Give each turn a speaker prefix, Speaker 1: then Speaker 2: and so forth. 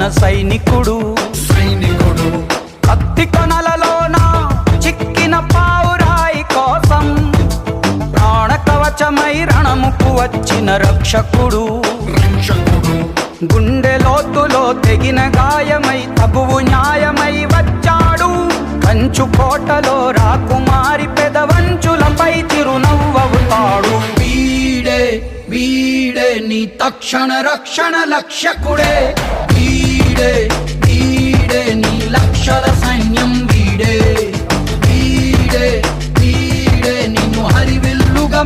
Speaker 1: దాచిన సైనికుడు కత్తి కొనలలోన చిక్కిన పావురాయి కోసం ప్రాణ కవచమై రణముకు వచ్చిన రక్షకుడు గుండె లోతులో తెగిన గాయమై తగువు న్యాయమై వచ్చాడు కంచు కోటలో రాకుమారి పెదవంచులపై చిరునవ్వవుతాడు వీడే వీడే నీ తక్షణ రక్షణ లక్ష్యకుడే వీడే వీడే నీ లక్షల సైన్యం వీడే వీడే వీడే నిన్ను హరివిల్లుగా